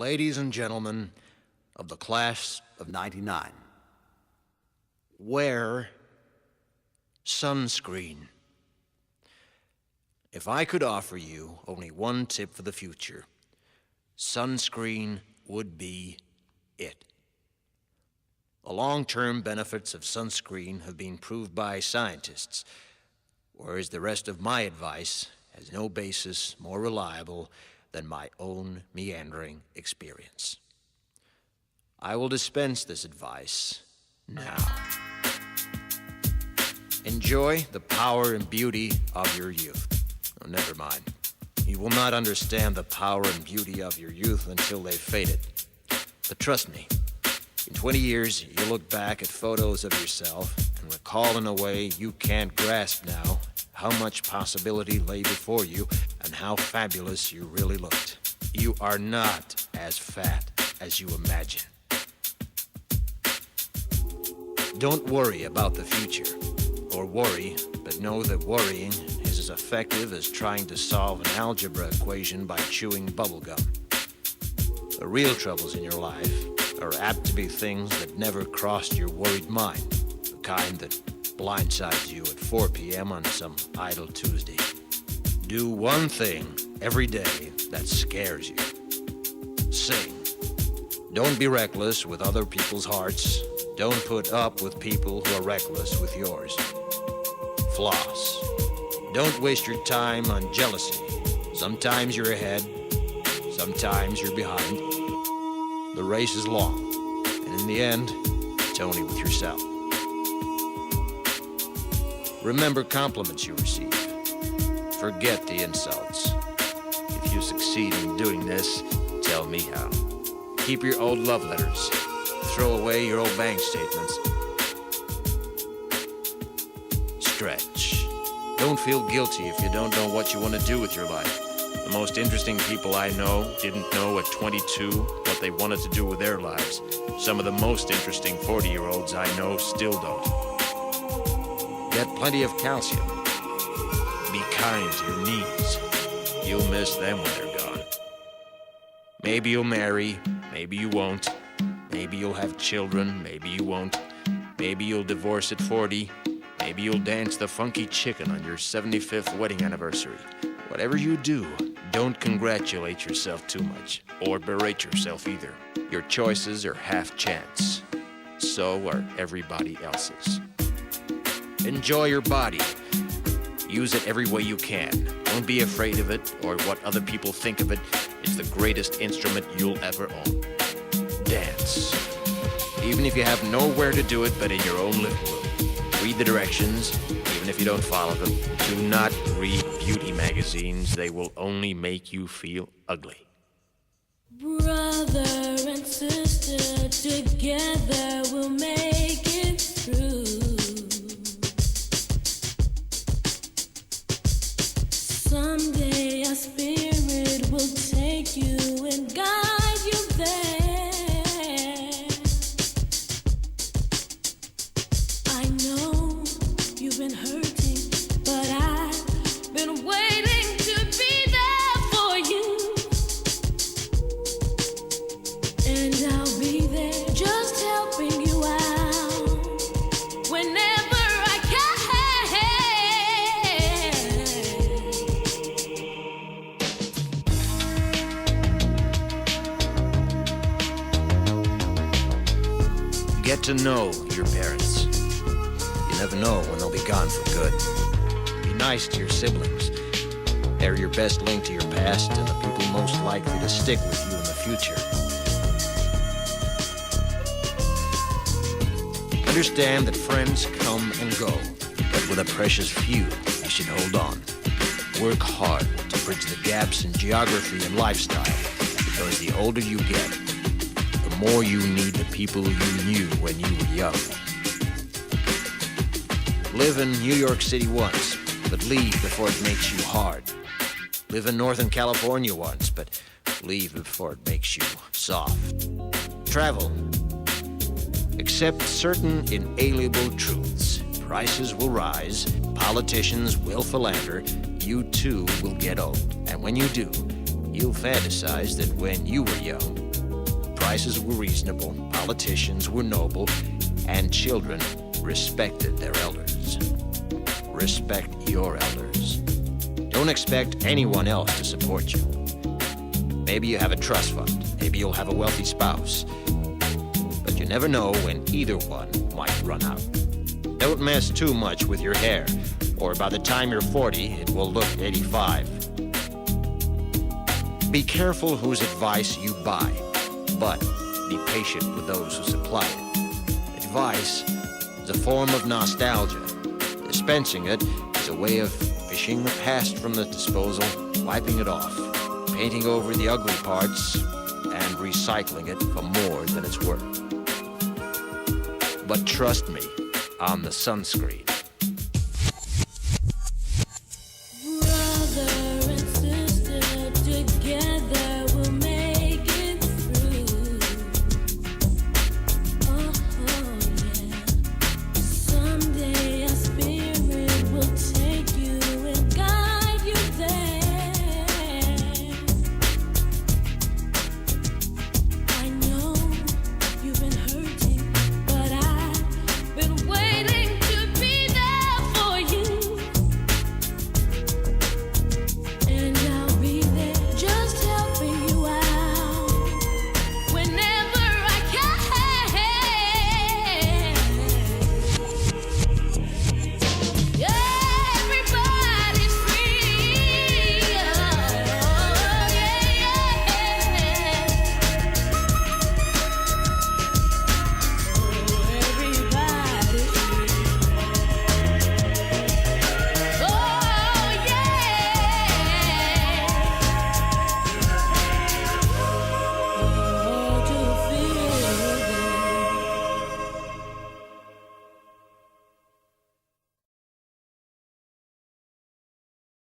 Ladies and gentlemen of the class of '99, wear sunscreen. If I could offer you only one tip for the future, sunscreen would be it. The long-term benefits of sunscreen have been proved by scientists, whereas the rest of my advice has no basis more reliable than my own meandering experience. I will dispense this advice now. Enjoy the power and beauty of your youth. Oh, never mind. You will not understand the power and beauty of your youth until they've faded. But trust me, in 20 years, you'll look back at photos of yourself and recall in a way you can't grasp now how much possibility lay before you and how fabulous you really looked. You are not as fat as you imagine. Don't worry about the future, or worry, but know that worrying is as effective as trying to solve an algebra equation by chewing bubblegum. The real troubles in your life are apt to be things that never crossed your worried mind, the kind that blindsides you at 4 p.m. on some idle Tuesday. Do one thing every day that scares you. Sing. Don't be reckless with other people's hearts. Don't put up with people who are reckless with yours. Floss. Don't waste your time on jealousy. Sometimes you're ahead, sometimes you're behind. The race is long, and in the end, it's only with yourself. Remember compliments you receive. Forget the insults. If you succeed in doing this, tell me how. Keep your old love letters. Throw away your old bank statements. Stretch. Don't feel guilty if you don't know what you want to do with your life. The most interesting people I know didn't know at 22 what they wanted to do with their lives. Some of the most interesting 40-year-olds I know still don't. Get plenty of calcium. Be kind to your knees. You'll miss them when they're gone. Maybe you'll marry, maybe you won't. Maybe you'll have children, maybe you won't. Maybe you'll divorce at 40. Maybe you'll dance the funky chicken on your 75th wedding anniversary. Whatever you do, don't congratulate yourself too much, or berate yourself either. Your choices are half chance. So are everybody else's. Enjoy your body. Use it every way you can. Don't be afraid of it or what other people think of it. It's the greatest instrument you'll ever own. Dance. Even if you have nowhere to do it but in your own living room. Read the directions, even if you don't follow them. Do not read beauty magazines. They will only make you feel ugly. Brother and sister, together we'll make it through. Someday our spirit will take you and guide you there. I know you've been hurting, but I've been waiting to be there for you. And I'll be there just helping you out whenever I can. Get to know your parents. You never know when they'll be gone for good. Be nice to your siblings. They're your best link to your past and the people most likely to stick with you in the future. Understand that friends come and go, but with a precious few, you should hold on. Work hard to bridge the gaps in geography and lifestyle, because the older you get, the more you need the people you knew when you were young. Live in New York City once, but leave before it makes you hard. Live in Northern California once, but leave before it makes you soft. Travel. Accept certain inalienable truths. Prices will rise, politicians will philander, you too will get old. And when you do, you'll fantasize that when you were young, prices were reasonable, politicians were noble, and children respected their elders. Respect your elders. Don't expect anyone else to support you. Maybe you have a trust fund. Maybe you'll have a wealthy spouse. But you never know when either one might run out. Don't mess too much with your hair, or by the time you're 40, it will look 85. Be careful whose advice you buy, but be patient with those who supply it. Advice is a form of nostalgia. Dispensing it is a way of fishing the past from the disposal, wiping it off, painting over the ugly parts, and recycling it for more than it's worth. But trust me on the sunscreen.